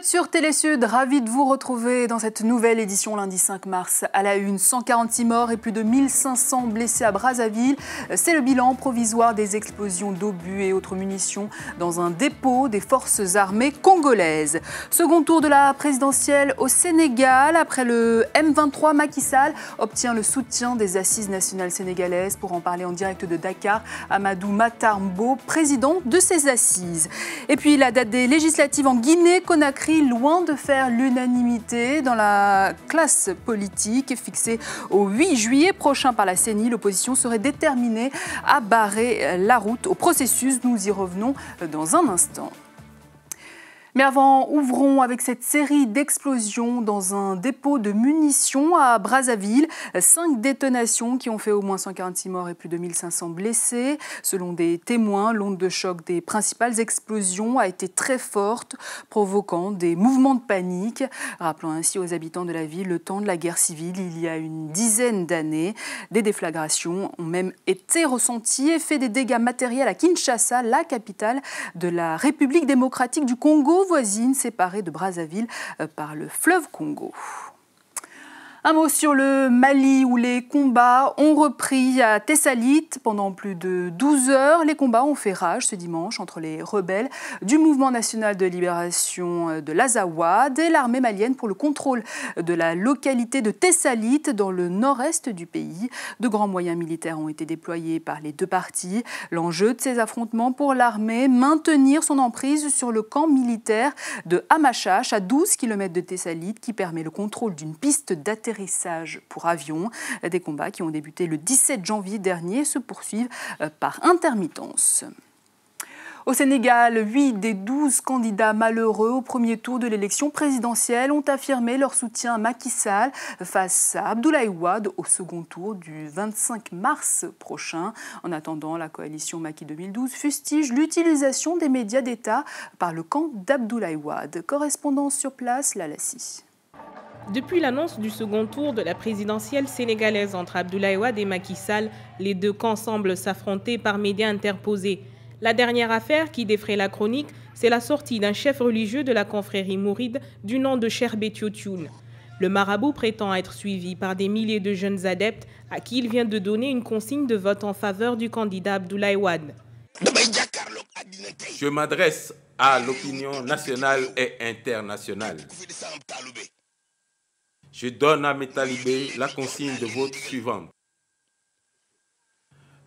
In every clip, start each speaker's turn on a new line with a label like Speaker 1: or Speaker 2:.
Speaker 1: sur Télésud, ravi de vous retrouver dans cette nouvelle édition lundi 5 mars. À la une, 146 morts et plus de 1500 blessés à Brazzaville. C'est le bilan provisoire des explosions d'obus et autres munitions dans un dépôt des forces armées congolaises. Second tour de la présidentielle au Sénégal. Après le M23, Macky Sall obtient le soutien des Assises nationales sénégalaises. Pour en parler en direct de Dakar, Amadou Matar Mbo, président de ces assises. Et puis la date des législatives en Guinée-Conakry, loin de faire l'unanimité dans la classe politique, fixée au 8 juillet prochain par la CENI. L'opposition serait déterminée à barrer la route au processus. Nous y revenons dans un instant. Mais avant, ouvrons avec cette série d'explosions dans un dépôt de munitions à Brazzaville. 5 détonations qui ont fait au moins 146 morts et plus de 1500 blessés. Selon des témoins, l'onde de choc des principales explosions a été très forte, provoquant des mouvements de panique. Rappelant ainsi aux habitants de la ville le temps de la guerre civile, il y a une dizaine d'années. Des déflagrations ont même été ressenties et fait des dégâts matériels à Kinshasa, la capitale de la République démocratique du Congo, voisine séparée de Brazzaville par le fleuve Congo. Un mot sur le Mali où les combats ont repris à Tessalit pendant plus de 12 heures. Les combats ont fait rage ce dimanche entre les rebelles du Mouvement national de libération de l'Azawad et l'armée malienne pour le contrôle de la localité de Tessalit dans le nord-est du pays. De grands moyens militaires ont été déployés par les deux parties. L'enjeu de ces affrontements pour l'armée, maintenir son emprise sur le camp militaire de Hamachache à 12 km de Tessalit qui permet le contrôle d'une piste d'atterrissage pour avions. Des combats qui ont débuté le 17 janvier dernier se poursuivent par intermittence. Au Sénégal, 8 des 12 candidats malheureux au premier tour de l'élection présidentielle ont affirmé leur soutien à Macky Sall face à Abdoulaye Wade au second tour du 25 mars prochain. En attendant, la coalition Macky 2012 fustige l'utilisation des médias d'État par le camp d'Abdoulaye Wade. Correspondance sur place, Lalassi.
Speaker 2: Depuis l'annonce du second tour de la présidentielle sénégalaise entre Abdoulaye Wade et Macky Sall, les deux camps semblent s'affronter par médias interposés. La dernière affaire qui défraie la chronique, c'est la sortie d'un chef religieux de la confrérie mouride du nom de Cheikh Béthio Thioune. Le marabout prétend être suivi par des milliers de jeunes adeptes à qui il vient de donner une consigne de vote en faveur du candidat Abdoulaye Wade.
Speaker 3: Je m'adresse à l'opinion nationale et internationale. Je donne à mes talibés la consigne de vote suivante.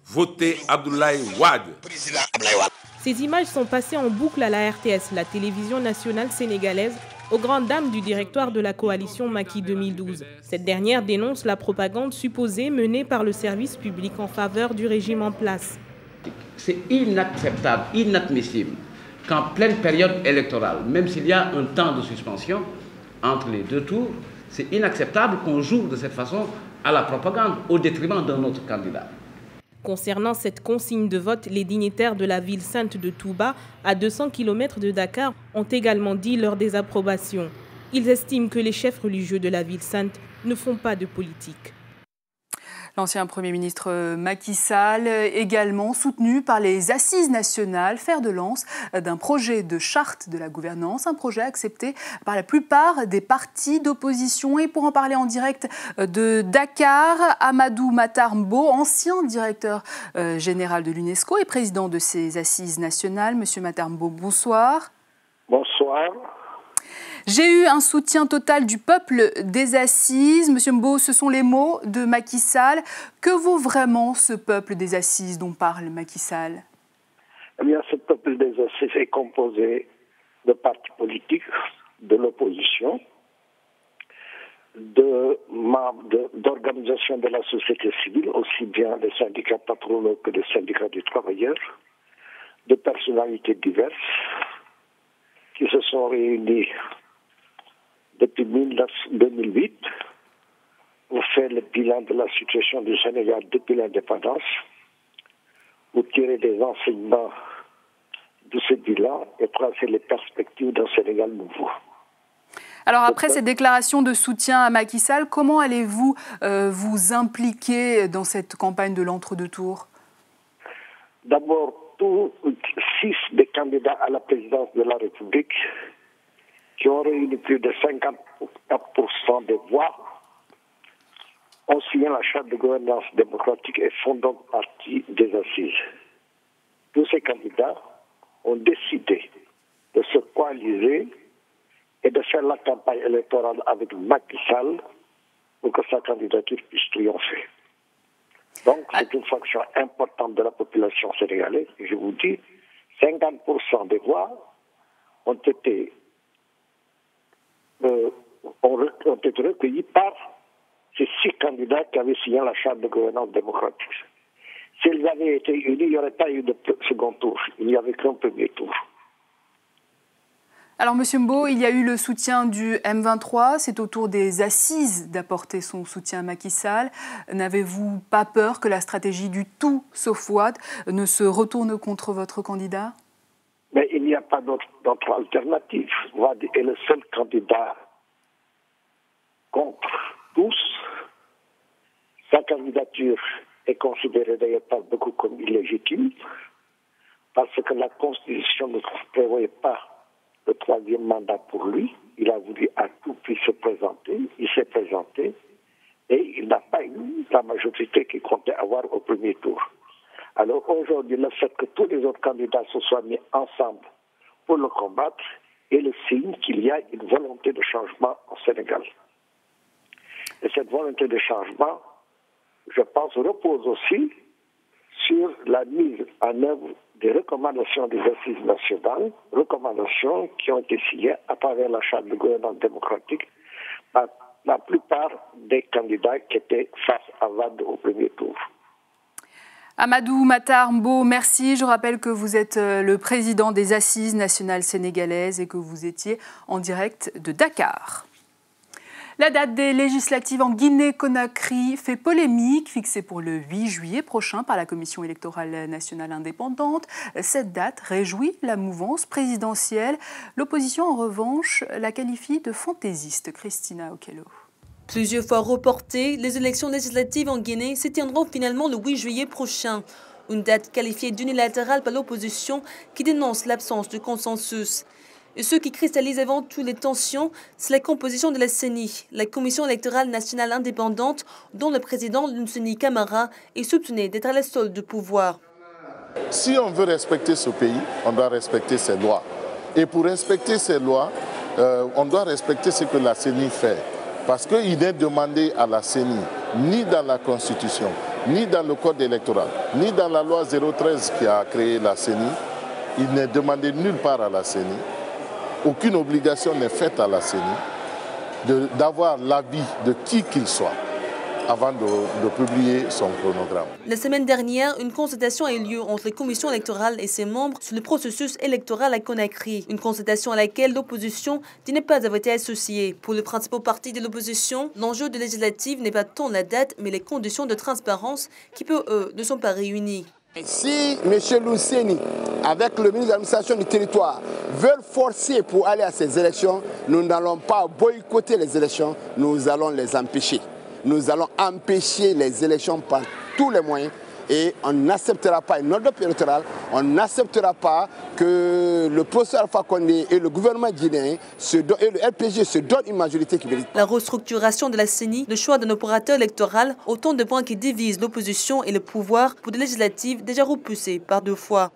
Speaker 3: Votez Abdoulaye Wade.
Speaker 2: Ces images sont passées en boucle à la RTS, la télévision nationale sénégalaise, aux grandes dames du directoire de la coalition Macky 2012. Cette dernière dénonce la propagande supposée menée par le service public en faveur du régime en place.
Speaker 4: C'est inacceptable, inadmissible qu'en pleine période électorale, même s'il y a un temps de suspension entre les deux tours, c'est inacceptable qu'on joue de cette façon à la propagande au détriment d'un autre candidat.
Speaker 2: Concernant cette consigne de vote, les dignitaires de la ville sainte de Touba, à 200 km de Dakar, ont également dit leur désapprobation. Ils estiment que les chefs religieux de la ville sainte ne font pas de politique.
Speaker 1: L'ancien Premier ministre Macky Sall, également soutenu par les Assises nationales, fer de lance d'un projet de charte de la gouvernance, un projet accepté par la plupart des partis d'opposition. Et pour en parler en direct de Dakar, Amadou Matar Mbo, ancien directeur général de l'UNESCO et président de ces Assises nationales. Monsieur Matar Mbo, bonsoir.
Speaker 5: Bonsoir.
Speaker 1: J'ai eu un soutien total du peuple des Assises. Monsieur Mbo, ce sont les mots de Macky Sall. Que vaut vraiment ce peuple des Assises dont parle Macky Sall?
Speaker 5: Eh bien, ce peuple des Assises est composé de partis politiques, de l'opposition, d'organisations de la société civile, aussi bien des syndicats patronaux que des syndicats des travailleurs, de personnalités diverses qui se sont réunies depuis 2008 pour faire le bilan de la situation du Sénégal depuis l'indépendance, pour tirer des enseignements de ce bilan et tracer les perspectives d'un Sénégal nouveau.
Speaker 1: Alors après ces déclarations de soutien à Macky Sall, comment allez-vous vous impliquer dans cette campagne de l'entre-deux tours?
Speaker 5: D'abord, tous 6 des candidats à la présidence de la République qui ont réuni plus de 54% des voix, ont signé la charte de gouvernance démocratique et font donc partie des assises. Tous ces candidats ont décidé de se coaliser et de faire la campagne électorale avec Macky Sall pour que sa candidature puisse triompher. Donc, c'est une fraction importante de la population sénégalaise. Et je vous dis, 50% des voix ont été recueillies par ces 6 candidats qui avaient signé la charte de gouvernance démocratique. S'ils avaient été unis, il n'y aurait pas eu de second tour. Il n'y avait qu'un premier tour.
Speaker 1: Alors, M. Mbo, il y a eu le soutien du M23. C'est au tour des assises d'apporter son soutien à Macky Sall. N'avez-vous pas peur que la stratégie du tout sauf Wade ne se retourne contre votre candidat?
Speaker 5: Mais il n'y a pas d'autre alternative. Wade est le seul candidat contre tous. Sa candidature est considérée d'ailleurs par beaucoup comme illégitime parce que la Constitution ne prévoyait pas le 3e mandat pour lui. Il a voulu à tout prix se présenter. Il s'est présenté et il n'a pas eu la majorité qu'il comptait avoir au premier tour. Alors aujourd'hui, le fait que tous les autres candidats se soient mis ensemble pour le combattre est le signe qu'il y a une volonté de changement au Sénégal. Et cette volonté de changement, je pense, repose aussi sur la mise en œuvre des recommandations des assises nationales, recommandations qui ont été signées à travers la charte de gouvernance démocratique par la plupart des candidats qui étaient face à Wade au premier tour.
Speaker 1: Amadou Matar Mbo, merci. Je rappelle que vous êtes le président des Assises nationales sénégalaises et que vous étiez en direct de Dakar. La date des législatives en Guinée-Conakry fait polémique, fixée pour le 8 juillet prochain par la Commission électorale nationale indépendante. Cette date réjouit la mouvance présidentielle. L'opposition, en revanche, la qualifie de fantaisiste. Christina Okello.
Speaker 6: Plusieurs fois reportées, les élections législatives en Guinée se tiendront finalement le 8 juillet prochain. Une date qualifiée d'unilatérale par l'opposition qui dénonce l'absence de consensus. Et ce qui cristallise avant tout les tensions, c'est la composition de la CENI, la Commission électorale nationale indépendante, dont le président Lunseni Camara est soupçonné d'être à la solde de pouvoir.
Speaker 7: Si on veut respecter ce pays, on doit respecter ses lois. Et pour respecter ces lois, on doit respecter ce que la CENI fait. Parce qu'il n'est demandé à la CENI, ni dans la Constitution, ni dans le Code électoral, ni dans la loi 013 qui a créé la CENI, il n'est demandé nulle part à la CENI. Aucune obligation n'est faite à la CENI d'avoir l'avis de qui qu'il soit avant de publier son chronogramme.
Speaker 6: La semaine dernière, une consultation a eu lieu entre les commissions électorales et ses membres sur le processus électoral à Conakry. Une consultation à laquelle l'opposition dit ne pas avoir été associée. Pour le principal parti de l'opposition, l'enjeu de législative n'est pas tant la date, mais les conditions de transparence qui, pour eux, ne sont pas réunies.
Speaker 8: Si M. Lunseni, avec le ministre de l'administration du territoire, veulent forcer pour aller à ces élections, nous n'allons pas boycotter les élections, nous allons les empêcher. Nous allons empêcher les élections par tous les moyens et on n'acceptera pas une ordre électorale, on n'acceptera pas que le professeur Alpha Condé et le gouvernement guinéen et le RPG se donnent une majorité qui mérite.
Speaker 6: La restructuration de la CENI, le choix d'un opérateur électoral, autant de points qui divisent l'opposition et le pouvoir pour des législatives déjà repoussées par 2 fois.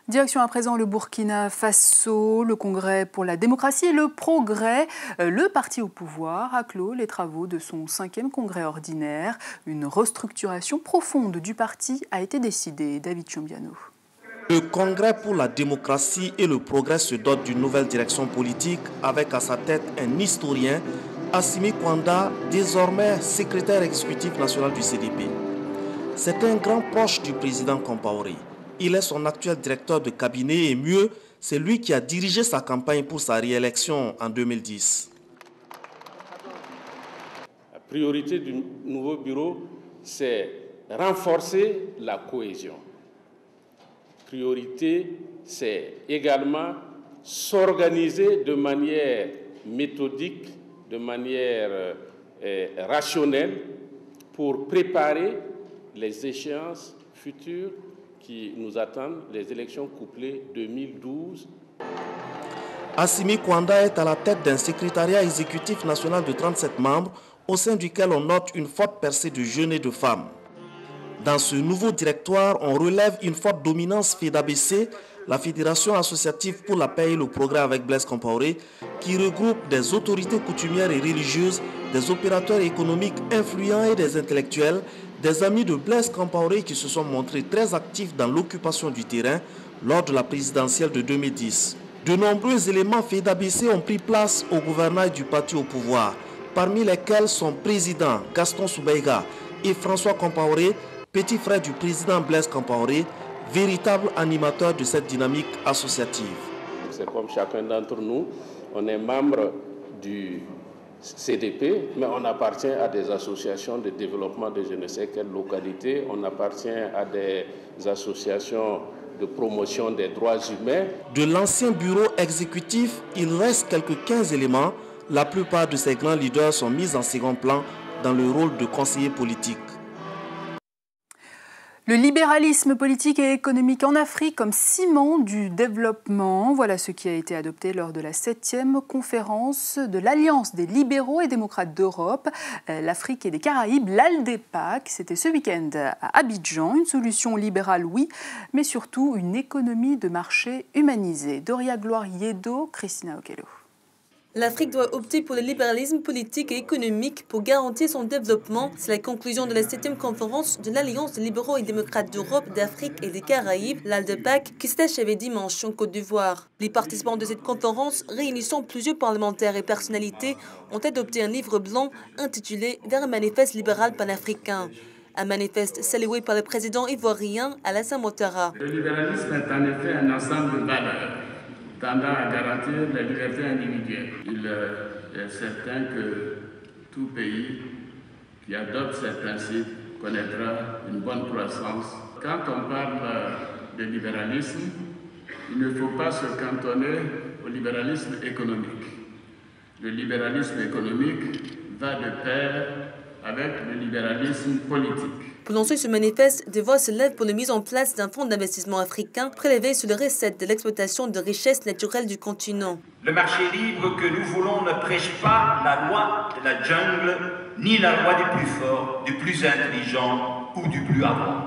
Speaker 1: Direction à présent le Burkina Faso, le Congrès pour la démocratie et le progrès. Le parti au pouvoir a clos les travaux de son 5e congrès ordinaire. Une restructuration profonde du parti a été décidée. David Chombiano.
Speaker 9: Le Congrès pour la démocratie et le progrès se dote d'une nouvelle direction politique avec à sa tête un historien, Assimi Kwanda, désormais secrétaire exécutif national du CDP. C'est un grand proche du président Compaoré. Il est son actuel directeur de cabinet et mieux, c'est lui qui a dirigé sa campagne pour sa réélection en 2010.
Speaker 10: La priorité du nouveau bureau, c'est renforcer la cohésion. Priorité, c'est également s'organiser de manière méthodique, de manière rationnelle pour préparer les échéances futures qui nous attendent, les élections couplées 2012.
Speaker 9: Assimi Kwanda est à la tête d'un secrétariat exécutif national de 37 membres, au sein duquel on note une forte percée de jeunes et de femmes. Dans ce nouveau directoire, on relève une forte dominance FEDABC, la Fédération associative pour la paix et le progrès avec Blaise Compaoré, qui regroupe des autorités coutumières et religieuses, des opérateurs économiques influents et des intellectuels, des amis de Blaise Compaoré qui se sont montrés très actifs dans l'occupation du terrain lors de la présidentielle de 2010. De nombreux éléments FEDABC ont pris place au gouvernail du parti au pouvoir, parmi lesquels son président Gaston Soubaiga et François Compaoré, petit frère du président Blaise Compaoré, véritable animateur de cette dynamique associative.
Speaker 10: C'est comme chacun d'entre nous, on est membre du CDP, mais on appartient à des associations de développement de je ne sais quelle localité, on appartient à des associations de promotion des droits humains.
Speaker 9: De l'ancien bureau exécutif, il reste quelques 15 éléments. La plupart de ces grands leaders sont mis en second plan dans le rôle de conseiller politique.
Speaker 1: Le libéralisme politique et économique en Afrique comme ciment du développement, voilà ce qui a été adopté lors de la 7e conférence de l'Alliance des libéraux et démocrates d'Europe, l'Afrique et des Caraïbes, l'ALDEPAC. C'était ce week-end à Abidjan. Une solution libérale, oui, mais surtout une économie de marché humanisée. Doria Gloire-Yedo, Christina Okello.
Speaker 6: L'Afrique doit opter pour le libéralisme politique et économique pour garantir son développement. C'est la conclusion de la 7e conférence de l'Alliance des libéraux et démocrates d'Europe, d'Afrique et des Caraïbes, l'ALDEPAC, qui s'est achevée dimanche en Côte d'Ivoire. Les participants de cette conférence, réunissant plusieurs parlementaires et personnalités, ont adopté un livre blanc intitulé « Vers un manifeste libéral panafricain ». Un manifeste salué par le président ivoirien Alassane Ouattara.
Speaker 11: Le libéralisme est en effet un ensemble de valeurs tendant à garantir la liberté individuelle. Il est certain que tout pays qui adopte ces principes connaîtra une bonne croissance. Quand on parle de libéralisme, il ne faut pas se cantonner au libéralisme économique. Le libéralisme économique va de pair avec le libéralisme politique.
Speaker 6: Pour lancer ce manifeste, des voix se lèvent pour la mise en place d'un fonds d'investissement africain prélevé sur les recettes de l'exploitation de richesses naturelles du continent.
Speaker 12: Le marché libre que nous voulons ne prêche pas la loi de la jungle, ni la loi du plus fort, du plus intelligent ou du plus avant.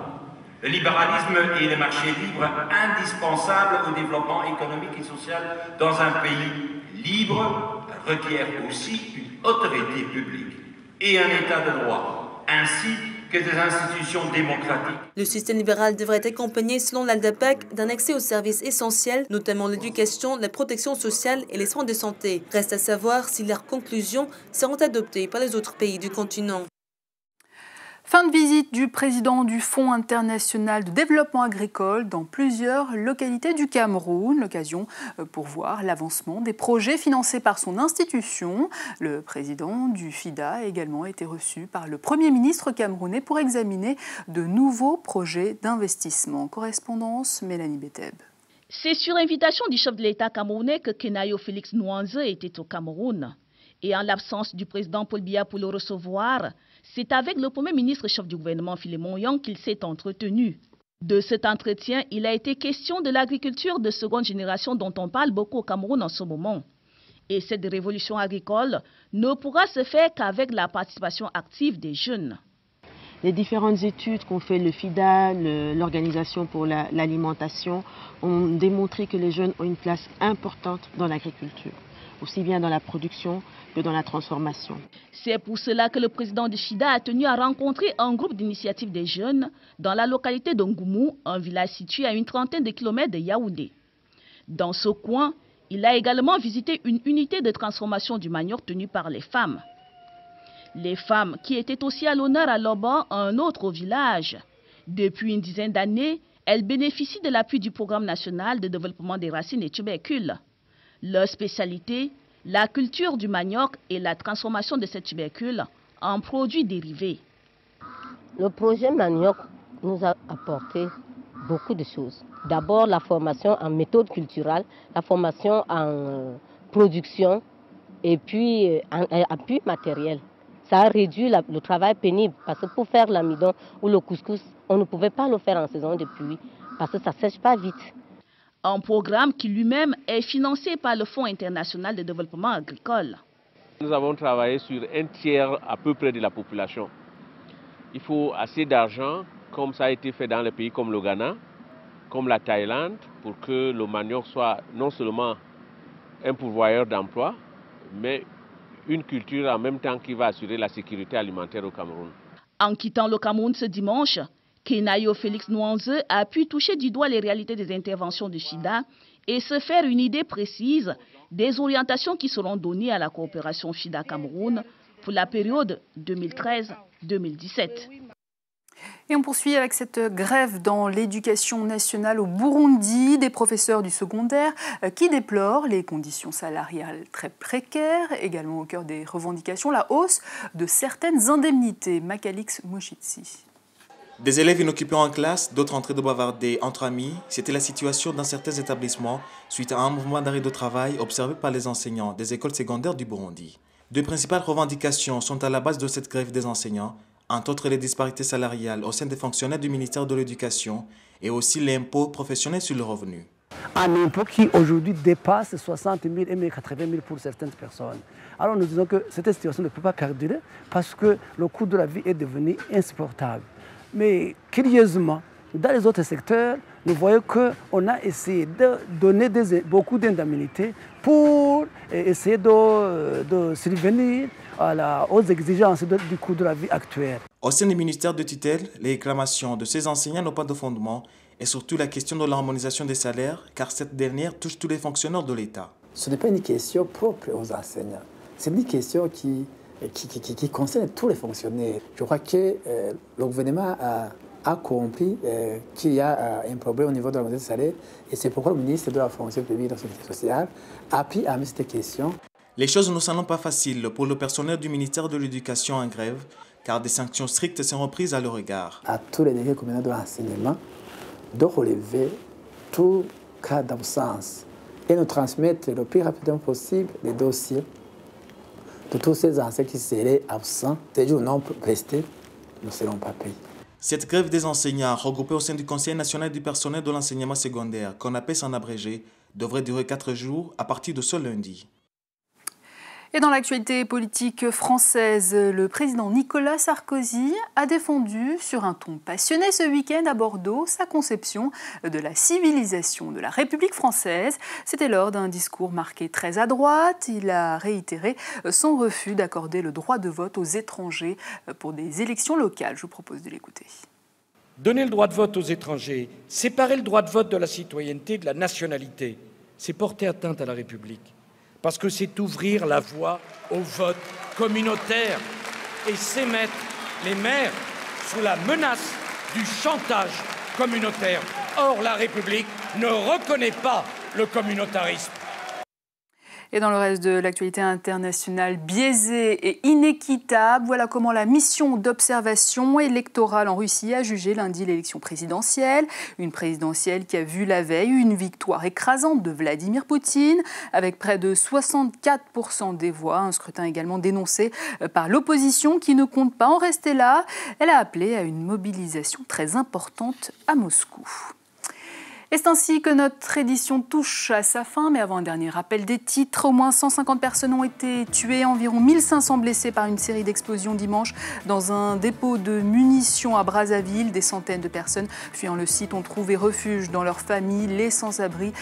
Speaker 12: Le libéralisme et le marché libre indispensables au développement économique et social dans un pays libre requièrent aussi une autorité publique et un état de droit, ainsi que des institutions démocratiques.
Speaker 6: Le système libéral devrait être accompagné, selon l'ALDEPAC, d'un accès aux services essentiels, notamment l'éducation, la protection sociale et les soins de santé. Reste à savoir si leurs conclusions seront adoptées par les autres pays du continent.
Speaker 1: Fin de visite du président du Fonds international de développement agricole dans plusieurs localités du Cameroun. L'occasion pour voir l'avancement des projets financés par son institution. Le président du FIDA a également été reçu par le Premier ministre camerounais pour examiner de nouveaux projets d'investissement. Correspondance Mélanie Beteb.
Speaker 13: C'est sur invitation du chef de l'État camerounais que Kenayo Félix Nouanze était au Cameroun. Et en l'absence du président Paul Biya pour le recevoir, c'est avec le Premier ministre chef du gouvernement Philémon Yang qu'il s'est entretenu. De cet entretien, il a été question de l'agriculture de seconde génération dont on parle beaucoup au Cameroun en ce moment. Et cette révolution agricole ne pourra se faire qu'avec la participation active des jeunes.
Speaker 14: Les différentes études qu'ont fait le FIDA, l'Organisation pour l'alimentation, ont démontré que les jeunes ont une place importante dans l'agriculture, aussi bien dans la production que dans la transformation.
Speaker 13: C'est pour cela que le président du FIDA a tenu à rencontrer un groupe d'initiatives des jeunes dans la localité d'Ongoumou, un village situé à une trentaine de kilomètres de Yaoundé. Dans ce coin, il a également visité une unité de transformation du manioc tenue par les femmes. Les femmes qui étaient aussi à l'honneur à Loba, un autre village. Depuis une dizaine d'années, elles bénéficient de l'appui du Programme national de développement des racines et tubercules. Leur spécialité, la culture du manioc et la transformation de ces tubercules en produits dérivés.
Speaker 15: Le projet manioc nous a apporté beaucoup de choses. D'abord, la formation en méthode culturelle, la formation en production et puis en appui matériel. Ça a réduit le travail pénible parce que pour faire l'amidon ou le couscous, on ne pouvait pas le faire en saison de pluie parce que ça ne sèche pas vite.
Speaker 13: Un programme qui lui-même est financé par le Fonds international de développement agricole.
Speaker 16: Nous avons travaillé sur un tiers à peu près de la population. Il faut assez d'argent, comme ça a été fait dans les pays comme le Ghana, comme la Thaïlande, pour que le manioc soit non seulement un pourvoyeur d'emploi, mais une culture en même temps qui va assurer la sécurité alimentaire au Cameroun.
Speaker 13: En quittant le Cameroun ce dimanche, Kenayo Félix Nouanzeu a pu toucher du doigt les réalités des interventions de Chida et se faire une idée précise des orientations qui seront données à la coopération Chida-Cameroun pour la période 2013-2017.
Speaker 1: Et on poursuit avec cette grève dans l'éducation nationale au Burundi, des professeurs du secondaire qui déplorent les conditions salariales très précaires, également au cœur des revendications, la hausse de certaines indemnités. Makalix Moshitsi.
Speaker 9: Des élèves inoccupés en classe, d'autres en train de bavarder entre amis, c'était la situation dans certains établissements suite à un mouvement d'arrêt de travail observé par les enseignants des écoles secondaires du Burundi. Deux principales revendications sont à la base de cette grève des enseignants, entre autres les disparités salariales au sein des fonctionnaires du ministère de l'Éducation et aussi l'impôt professionnel sur le revenu.
Speaker 17: Un impôt qui aujourd'hui dépasse 60 000 et 80 000 pour certaines personnes. Alors nous disons que cette situation ne peut pas perdurer parce que le coût de la vie est devenu insupportable. Mais curieusement, dans les autres secteurs, nous voyons qu'on a essayé de donner beaucoup d'indemnités pour essayer de subvenir aux exigences du coût de la vie actuelle.
Speaker 9: Au sein du ministère de tutelle, les réclamations de ces enseignants n'ont pas de fondement et surtout la question de l'harmonisation des salaires, car cette dernière touche tous les fonctionnaires de l'État.
Speaker 18: Ce n'est pas une question propre aux enseignants, c'est une question qui concerne tous les fonctionnaires. Je crois que le gouvernement a compris qu'il y a un problème au niveau de la montée des salaires et c'est pourquoi le ministre de la fonction publique et de la sécurité sociale a pris à cette question.
Speaker 9: Les choses ne sont pas faciles pour le personnel du ministère de l'Éducation en grève, car des sanctions strictes seront prises à leur égard.
Speaker 18: À tous les délégués communaux de l'enseignement de relever tout cas d'absence et nous transmettre le plus rapidement possible les dossiers de tous ces enseignants qui seraient absents. Ces jours non prestés ne seront pas payés.
Speaker 9: Cette grève des enseignants, regroupée au sein du Conseil national du personnel de l'enseignement secondaire, qu'on appelle en abrégé, devrait durer 4 jours à partir de ce lundi.
Speaker 1: Et dans l'actualité politique française, le président Nicolas Sarkozy a défendu sur un ton passionné ce week-end à Bordeaux sa conception de la civilisation de la République française. C'était lors d'un discours marqué très à droite. Il a réitéré son refus d'accorder le droit de vote aux étrangers pour des élections locales. Je vous propose de l'écouter.
Speaker 19: Donner le droit de vote aux étrangers, séparer le droit de vote de la citoyenneté, de la nationalité, c'est porter atteinte à la République. Parce que c'est ouvrir la voie au vote communautaire et c'est mettre les maires sous la menace du chantage communautaire. Or, la République ne reconnaît pas le communautarisme.
Speaker 1: Et dans le reste de l'actualité internationale, biaisée et inéquitable, voilà comment la mission d'observation électorale en Russie a jugé lundi l'élection présidentielle. Une présidentielle qui a vu la veille une victoire écrasante de Vladimir Poutine, avec près de 64% des voix. Un scrutin également dénoncé par l'opposition qui ne compte pas en rester là. Elle a appelé à une mobilisation très importante à Moscou. Et c'est ainsi que notre édition touche à sa fin, mais avant un dernier rappel des titres, au moins 150 personnes ont été tuées, environ 1500 blessés par une série d'explosions dimanche dans un dépôt de munitions à Brazzaville. Des centaines de personnes fuyant le site ont trouvé refuge dans leur famille. Les sans-abri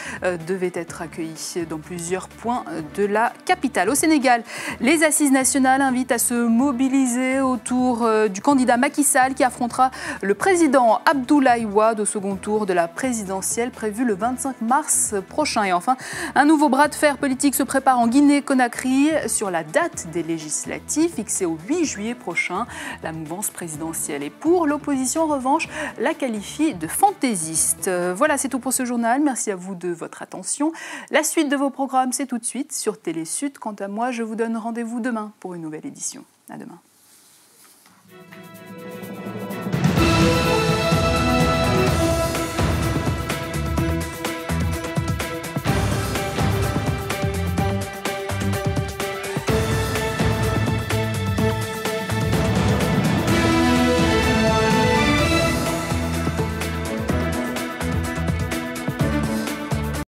Speaker 1: devaient être accueillis dans plusieurs points de la capitale. Au Sénégal, les assises nationales invitent à se mobiliser autour du candidat Macky Sall qui affrontera le président Abdoulaye Wade au second tour de la présidentielle prévu le 25 mars prochain. Et enfin, un nouveau bras de fer politique se prépare en Guinée-Conakry sur la date des législatives fixée au 8 juillet prochain. La mouvance présidentielle et pour l'opposition, en revanche, la qualifie de fantaisiste. Voilà, c'est tout pour ce journal. Merci à vous de votre attention. La suite de vos programmes, c'est tout de suite sur Télé Sud. Quant à moi, je vous donne rendez-vous demain pour une nouvelle édition. À demain.